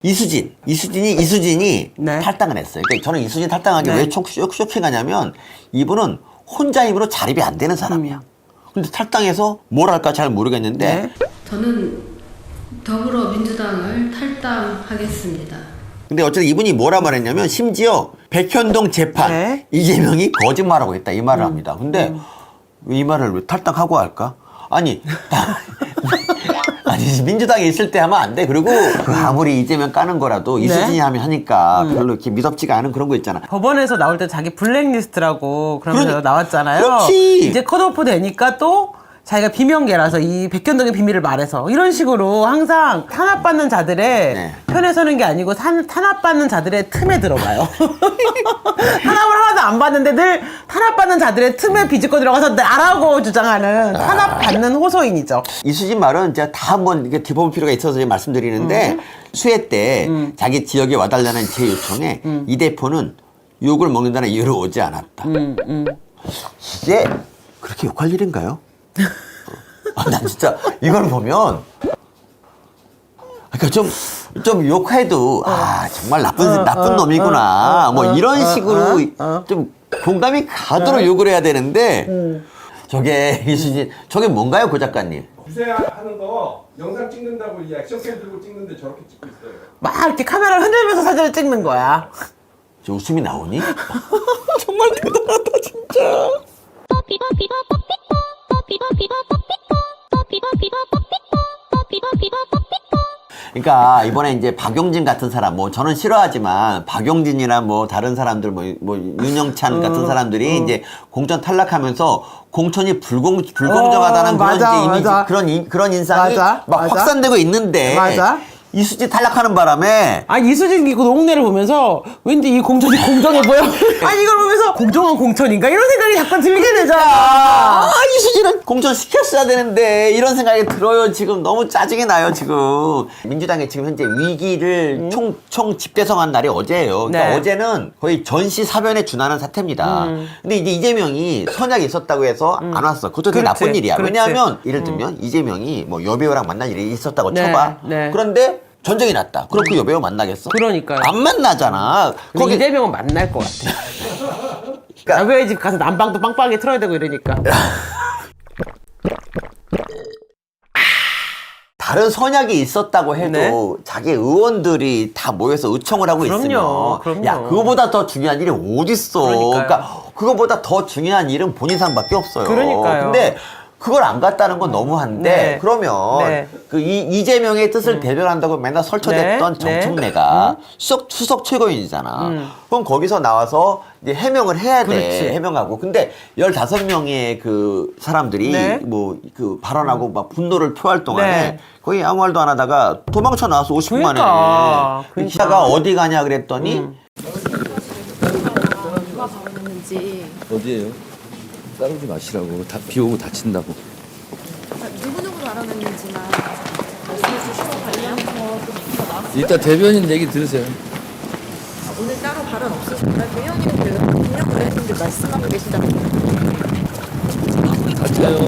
이수진이 네. 탈당을 했어요. 그러니까 저는 이수진 탈당한 게 왜 쇼킹하냐면 이분은 혼자 힘으로 자립이 안 되는 사람이야. 근데 탈당해서 뭘 할까 잘 모르겠는데 네. 저는 더불어민주당을 탈당하겠습니다. 근데 어쨌든 이분이 뭐라 말했냐면 심지어 백현동 재판 네. 이재명이 거짓말하고 있다 이 말을 합니다. 근데 왜 이 말을 왜 탈당하고 할까? 아니 민주당에 있을 때 하면 안 돼. 그리고 그 아무리 이재명 까는 거라도 이수진이 하면 하니까 별로 이렇게 미덥지가 않은 그런 거 있잖아. 법원에서 나올 때 자기 블랙리스트라고 그러면서 나왔잖아요. 그렇지. 이제 컷오프 되니까 또 자기가 비명계라서 이 백현동의 비밀을 말해서 이런 식으로 항상 탄압받는 자들의 네. 편에 서는 게 아니고 탄압받는 자들의 틈에 들어가요. 탄압을 하나도 안 받는데 늘 탄압받는 자들의 틈에 비집고 들어가서 나라고 주장하는 탄압받는 호소인이죠. 이수진 말은 제가 다 한번 이게 짚어볼 필요가 있어서 말씀드리는데 수해 때 자기 지역에 와달라는 제 요청에 이 대표는 욕을 먹는다는 이유로 오지 않았다. 이게 그렇게 욕할 일인가요? 난 진짜 이걸 보면 그러니까 좀 욕해도 정말 나쁜 놈이구나 뭐 이런 식으로 좀 공감이 가도록 욕을 해야 되는데 저게 이수진 저게 뭔가요 고 작가님? 구세하는 거 영상 찍는다고 이 액션캠 들고 찍는데 저렇게 찍고 있어요. 막 이렇게 카메라를 흔들면서 사진을 찍는 거야. 저 웃음이 나오니? 정말 대단하다 진짜. 그러니까 이번에 이제 박용진 같은 사람 뭐 저는 싫어하지만 박용진이나 뭐 다른 사람들 뭐 윤영찬 같은 사람들이 이제 공천 탈락하면서 공천이 불공정하다는 그런 맞아, 이제 이미지 맞아. 그런 인상이 맞아, 막 맞아. 확산되고 있는데 맞아. 이수진 탈락하는 바람에 이수진 그 농내를 보면서 왠지 이 공천이 공정해 보여. 이걸 보면서 공정한 공천인가 이런 생각이 잠깐 들게 되잖아. 이수진은 공천 시켰어야 되는데 이런 생각이 들어요. 지금 너무 짜증이 나요. 지금 민주당이 지금 현재 위기를 총 집대성한 날이 어제예요. 그러니까 네. 어제는 거의 전시사변에 준하는 사태입니다. 근데 이제 이재명이 선약이 있었다고 해서 안 왔어. 그것도 되게 그렇지, 나쁜 일이야. 그렇지. 왜냐하면 예를 들면 이재명이 뭐 여배우랑 만날 일이 있었다고 네, 쳐봐. 네. 그런데 전쟁이 났다. 그럼 그 여배우 만나겠어? 그러니까요. 안 만나잖아. 거기 이재명은 만날 것 같아. 그러니까- 야구의 집 가서 난방도 빵빵하게 틀어야 되고 이러니까. 다른 선약이 있었다고 해도 네. 자기 의원들이 다 모여서 의총을 하고 그럼요, 있으면 그럼요. 야 그거보다 더 중요한 일이 어딨어. 그러니까요. 그러니까 그거보다 더 중요한 일은 본인상밖에 없어요. 그러니까요. 근데 그걸 안 갔다는 건 너무한데 네. 그러면 네. 그 이재명의 뜻을 대변한다고 맨날 설쳐댔던 네. 정청래가 수석 최고위원이잖아. 그럼 거기서 나와서 이제 해명을 해야 돼. 그렇지. 해명하고. 근데 15명의 그 사람들이 네. 뭐 그 발언하고 막 분노를 표할 동안에 네. 거의 아무 말도 안 하다가 도망쳐 나와서 50분 만에 그러니까. 기자가 어디 가냐 그랬더니 누가 발언했는지 어디에요? 싸우지 마시라고. 비 오고 다친다고. 누구누구 발언했는지만 말씀해 주시고 관련해서 좀 나왔어요. 일단 대변인 얘기 들으세요. 오늘 따로 발언 없으신가요? 대현이는 그냥 그랬는데 말씀하고 계시다고. 다쳐요.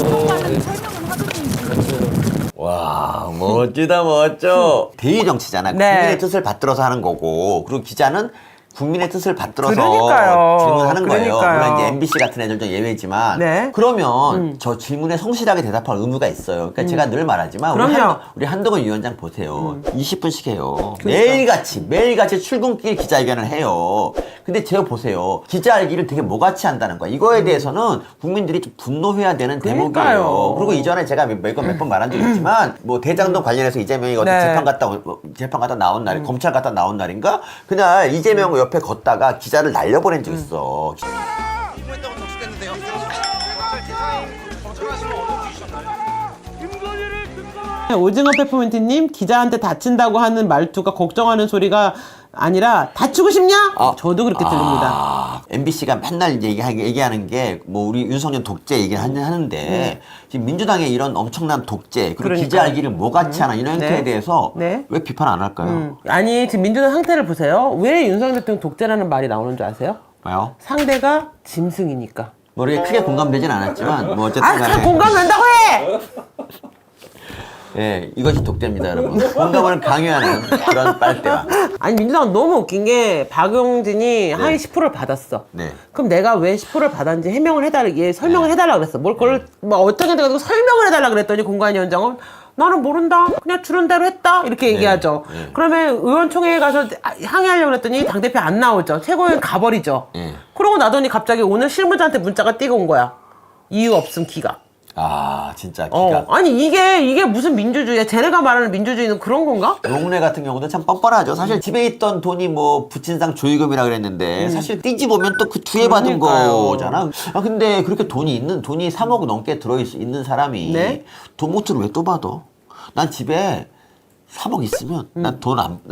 네. 설명은 하던지. 와 멋지다 멋져. 대의 정치잖아. 네. 국민의 뜻을 받들어서 하는 거고 그리고 기자는 국민의 뜻을 받들어서 그러니까요. 질문하는 거예요. 그러니까요. 물론 이제 MBC 같은 애들 좀 예외지만 네. 그러면 저 질문에 성실하게 대답할 의무가 있어요. 그러니까 제가 늘 말하지만 그럼요. 우리 한동훈 위원장 보세요. 20분씩 해요. 매일같이 출근길 기자회견을 해요. 근데 제가 보세요. 기자회견을 되게 뭐같이 한다는 거야. 이거에 대해서는 국민들이 좀 분노해야 되는 그러니까요. 대목이에요. 그리고 이전에 제가 몇 번 말한 적이 있지만 뭐 대장동 관련해서 이재명이 어디 네. 재판 갔다 나온 날, 검찰 갔다 나온 날인가? 그날 이재명 옆에 걷다가 기자를 날려보낸 적 있어. 오징어 페퍼민트님 기자한테 다친다고 하는 말투가 걱정하는 소리가 아니라 다치고 싶냐? 저도 그렇게 들립니다. MBC가 맨날 이제 얘기하는 게 뭐 우리 윤석열 독재 얘기를 하는데 지금 민주당의 이런 엄청난 독재 그리고 그러니까요. 기자회견을 뭐같이 하나 이런 행태에 네. 대해서 네. 왜 비판 안 할까요? 아니 지금 민주당 상태를 보세요. 왜 윤석열 대통령 독재라는 말이 나오는 줄 아세요? 왜요? 상대가 짐승이니까. 뭐 이렇게 크게 공감되진 않았지만 뭐 어쨌든 다 간에 공감된다고 해! 예, 이것이 독재입니다, 여러분. 공감을 강요하는 그런 빨대와. 아니 민주당은 너무 웃긴 게 박용진이 하위 10%를 받았어. 네. 그럼 내가 왜 10%를 받았는지 해명을 해달라, 얘 설명을 해달라 그랬어. 뭘 그걸 뭐 어떻게 돼가지고 설명을 해달라 그랬더니 공관위원장은 나는 모른다. 그냥 주는 대로 했다. 이렇게 얘기하죠. 네. 그러면 의원총회에 가서 항의하려고 그랬더니 당대표 안 나오죠. 최고위원 가버리죠. 네. 그러고 나더니 갑자기 오늘 실무자한테 문자가 띄고 온 거야. 이유 없음 기각. 아, 진짜 기가. 아니 이게 무슨 민주주의야? 쟤네가 말하는 민주주의는 그런 건가? 용래 같은 경우도 참 뻔뻔하죠. 사실 집에 있던 돈이 뭐 부친상 조의금이라 그랬는데 사실 띠집으면 또 그 뒤에 받은 그러니까요. 거잖아. 아 근데 그렇게 돈이 3억 넘게 있는 사람이 네? 돈모트를 왜 또 받아? 난 집에 3억 있으면 난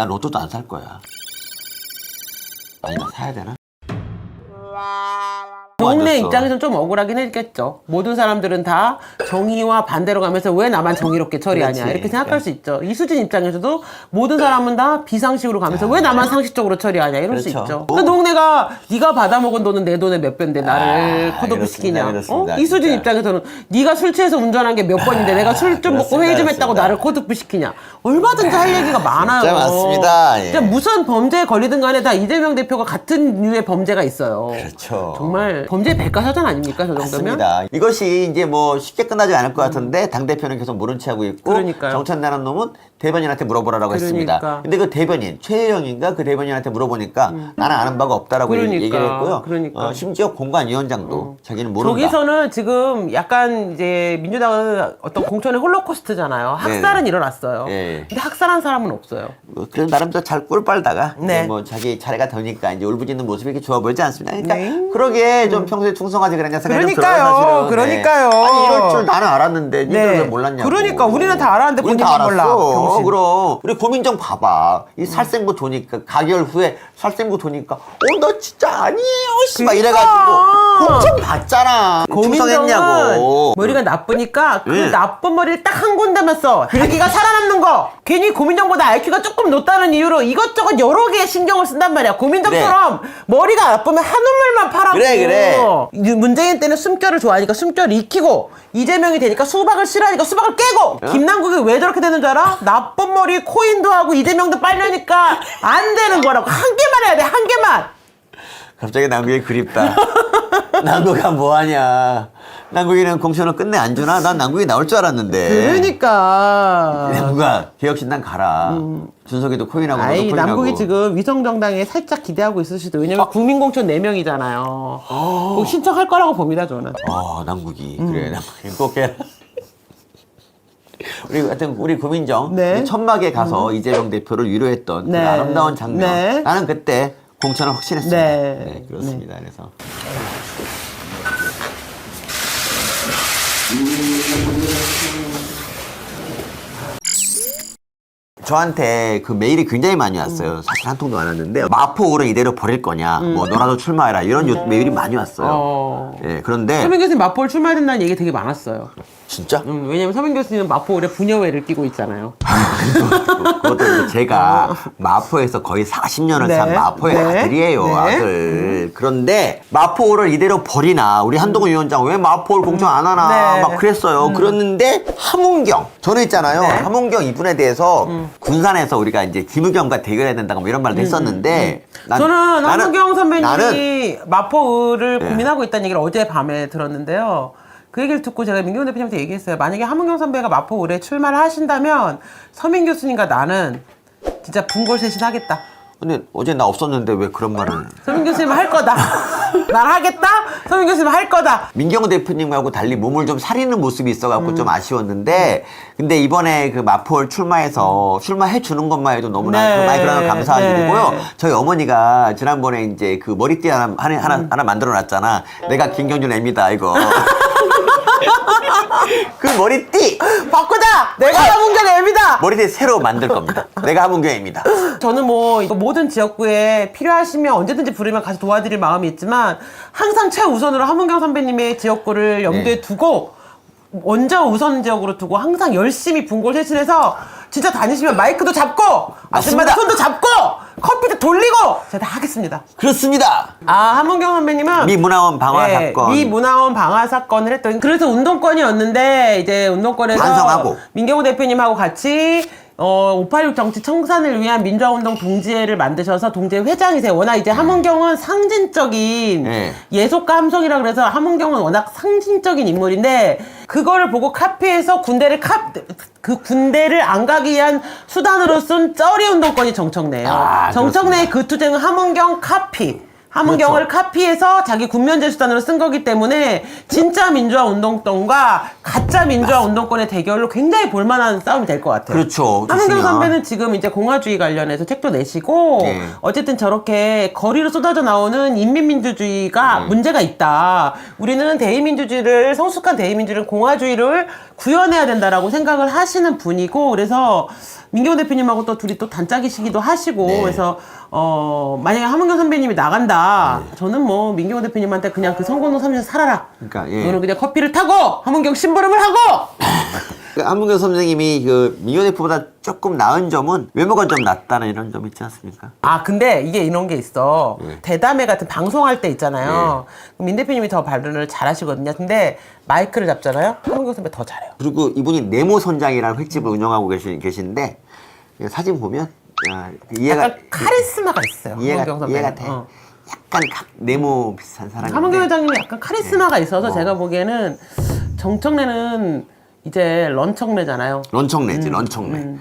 로또도 안 살 거야. 아니 나 사야 되나? 동네 앉았어. 입장에서는 좀 억울하긴 했겠죠. 모든 사람들은 다 정의와 반대로 가면서 왜 나만 정의롭게 처리하냐 그렇지. 이렇게 생각할 수 있죠. 이수진 입장에서도 모든 사람은 다 비상식으로 가면서 왜 나만 상식적으로 처리하냐 이럴 수 그렇죠. 있죠. 그 동네가 네가 받아먹은 돈은 내 돈의 몇 배인데 나를 아, 컷오프 그렇습니다. 시키냐. 그렇습니다. 이수진 진짜. 입장에서는 네가 술 취해서 운전한 게 몇 번인데 내가 술 좀 먹고 회의 좀 그렇습니다. 했다고 나를 컷오프 시키냐. 얼마든지 할 얘기가 많아요. 진짜 많습니다. 예. 진짜 무슨 범죄에 걸리든 간에 다 이재명 대표가 같은 류의 범죄가 있어요. 그렇죠. 정말 범죄 백과사전 아닙니까? 저 정도면? 맞습니다. 이것이 이제 뭐 쉽게 끝나지 않을 것 같은데 당대표는 계속 모른 채 하고 있고 그러니까요. 정찬나는 놈은 대변인한테 물어보라고 했습니다. 그러니까. 근데 그 대변인 최혜영인가 그 대변인한테 물어보니까 나는 아는 바가 없다라고 그러니까. 얘기를 했고요. 그러니까. 심지어 공관위원장도 자기는 모른다. 저기서는 지금 약간 이제 민주당은 어떤 공천의 홀로코스트잖아요. 학살은 일어났어요. 네. 근데 학살한 사람은 없어요. 그래서 나름대로 잘 꿀 빨다가 네. 이제 뭐 자기 차례가 되니까 이제 울부짖는 모습이 이렇게 좋아 보이지 않습니다. 그러니까 네. 그러기에 좀 평소에 충성하지 그랬냐 생각이 좀 그러니까요. 들어요. 사실은. 그러니까요. 아니 이럴 줄 나는 알았는데 니들 왜 몰랐냐고. 그러니까 우리는 다 알았는데 우린 본인만 다 몰라. 알았어. 병신. 그럼 우리 고민정 봐봐. 이 살생부 도니까 가결 후에 살생부 도니까 너 진짜 아니에요. 씨막 그러니까. 이래가지고 공천 받잖아. 고민정은 충성했냐고. 머리가 나쁘니까 그 네. 나쁜 머리를 딱 한 군데만 써. 자기가 살아남는 거. 괜히 고민정보다 IQ가 조금 높다는 이유로 이것저것 여러 개의 신경을 쓴단 말이야. 고민정처럼 머리가 나쁘면 한 눈물만 파라고. 그래. 문재인 때는 숨결을 좋아하니까 숨결을 익히고 이재명이 되니까 수박을 싫어하니까 수박을 깨고 김남국이 왜 저렇게 되는 줄 알아? 나쁜 머리 코인도 하고 이재명도 빨려니까 안 되는 거라고. 한 개만 해야 돼. 한 개만. 갑자기 남국이 그립다. 남국아 뭐하냐. 남국이는 공천을 끝내 안 주나? 난 남국이 나올 줄 알았는데. 그러니까. 남국아 개혁신당 가라. 준석이도 코인하고 너도 아이 코인하고. 남국이 지금 위성정당에 살짝 기대하고 있을 수도. 왜냐면 국민공천 4명이잖아요. 꼭 신청할 거라고 봅니다 저는. 남국이 그래 남국이 꼭 해라. 우리 고민정 네. 천막에 가서 이재명 대표를 위로했던 네. 그 아름다운 장면. 네. 나는 그때 공천을 확신했습니다. 네. 네, 그렇습니다. 그래서 저한테 그 메일이 굉장히 많이 왔어요. 사실 한 통도 안 왔는데 마포를 이대로 버릴 거냐, 뭐 너라도 출마해라 이런 메일이 많이 왔어요. 예, 그런데 서민 교수님 마포를 출마해야 된다는 얘기 되게 많았어요. 진짜 왜냐면 서민 교수님은 마포에 부녀회를 끼고 있잖아요. 그것도 제가 마포에서 거의 40년을 네. 산 마포의 네. 아들이에요. 네. 아들. 그런데 마포를 이대로 버리나 우리 한동훈 위원장 왜 마포를 공천 안 하나 네. 막 그랬어요. 그랬는데 함은경 저는 있잖아요. 네. 함은경 이분에 대해서 군산에서 우리가 이제 김우겸과 대결해야 된다고 뭐 이런 말도 했었는데 저는 함은경 선배님이 나는 마포를 고민하고 있다는 얘기를 어제 밤에 들었는데요. 그 얘기를 듣고 제가 민경 대표님한테 얘기했어요. 만약에 함은경 선배가 마포 의뢰 출마를 하신다면 서민 교수님과 나는 진짜 분골쇄신 하겠다. 근데 어제 나 없었는데 왜 그런 말을 서민 교수님은 할 거다. 난 하겠다. 서민 교수님은 할 거다. 민경호 대표님하고 달리 몸을 좀 사리는 모습이 있어갖고 좀 아쉬웠는데 근데 이번에 그 마포를 출마해 주는 것만 해도 너무나 네. 그 많이 그러면 감사한 네. 일이고요. 저희 어머니가 지난번에 이제 그 머리띠 하나 만들어 놨잖아. 내가 김경준 애입니다 이거. 그 머리띠 바꾸자. 내가 함은경 애입니다. 머리띠 새로 만들 겁니다. 내가 함은경 애입니다. 저는 뭐 이거 모든 지역구에 필요하시면 언제든지 부르면 가서 도와드릴 마음이 있지만 항상 최우선으로 함은경 선배님의 지역구를 염두에 네. 두고 먼저 우선 지역으로 두고 항상 열심히 분골쇄신해서 진짜 다니시면 마이크도 잡고 아줌마들 맞습니다. 손도 잡고 컴퓨터 돌리고 제가 다 하겠습니다. 그렇습니다. 함은경 선배님은 미 문화원 방화 사건. 미 문화원 방화 사건을 했더니 그래서 운동권이었는데 이제 운동권에서 반성하고. 민경호 대표님하고 같이 586 정치 청산을 위한 민주화운동 동지회를 만드셔서 동지회 회장이세요. 워낙 이제 함은경은 상징적인 네. 예속가 함성이라 그래서 함은경은 워낙 상징적인 인물인데 그거를 보고 카피해서 그 군대를 안 가기 위한 수단으로 쓴 쩌리 운동권이 정청래예요. 정청래의 그 투쟁은 함은경 카피. 함은경을 그렇죠. 카피해서 자기 군면제 수단으로 쓴 거기 때문에 진짜 민주화 운동권과 가짜 민주화 운동권의 대결로 굉장히 볼만한 싸움이 될 것 같아요. 그렇죠. 함은경 좋으면. 선배는 지금 이제 공화주의 관련해서 책도 내시고 네. 어쨌든 저렇게 거리로 쏟아져 나오는 인민민주주의가 문제가 있다. 우리는 대의민주주의를 성숙한 대의민주주의를 공화주의를 구현해야 된다라고 생각을 하시는 분이고 그래서 민경호 대표님하고 또 둘이 또 단짝이시기도 하시고 네. 그래서 만약에 함은경 선배님이 나간다. 저는 뭐 민경호 대표님한테 그냥 그 성공동 3년 살아라. 그러니까, 예. 너는 그냥 커피를 타고 함은경 심부름을 하고 함은경 선생님이 그 민경 대표보다 조금 나은 점은 외모가 좀 낫다는 이런 점이 있지 않습니까? 근데 이게 이런 게 있어. 대담회 같은 방송할 때 있잖아요. 그럼 민 대표님이 더 발언을 잘하시거든요. 근데 마이크를 잡잖아요. 함은경 선배 더 잘해요. 그리고 이분이 네모 선장이라는 횟집을 운영하고 계신데 사진 보면 이해가 약간 카리스마가 있어요. 함은경 선배. 이해가 돼. 약간 네모 비슷한 사람인데. 함은경 회장님이 약간 카리스마가 있어서 제가 보기에는 정청래는 이제 런청래잖아요. 런청래지 런청래.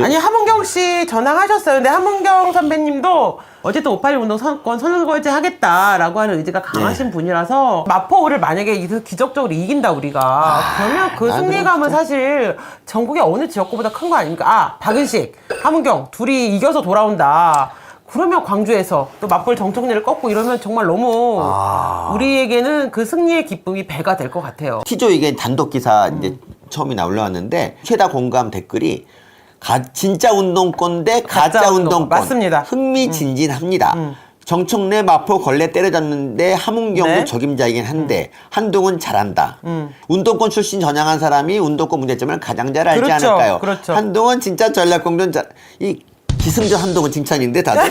아니 함은경 씨 전화하셨어요. 근데 함은경 선배님도 어쨌든 586 운동 선권 선거제 하겠다라고 하는 의지가 강하신 분이라서 마포를 만약에 기적적으로 이긴다 우리가 그러면 그 난 승리감은 사실 전국의 어느 지역구보다 큰 거 아닙니까? 박은식, 함은경 둘이 이겨서 돌아온다. 그러면 광주에서 또 맞벌 정청래를 꺾고 이러면 정말 너무 우리에게는 그 승리의 기쁨이 배가 될 것 같아요. 티조 이게 단독 기사 이제 처음이나 올라왔는데 최다 공감 댓글이 진짜 운동권 대 가짜 운동권. 맞습니다. 흥미진진합니다. 정청래 마포 걸레 때려잡는데 함은경도 네. 적임자이긴 한데 한동훈 잘한다. 운동권 출신 전향한 사람이 운동권 문제점을 가장 잘 알지 그렇죠, 않을까요? 그렇죠. 한동훈 진짜 전략공론 이 기승전 한동훈 칭찬인데 다들.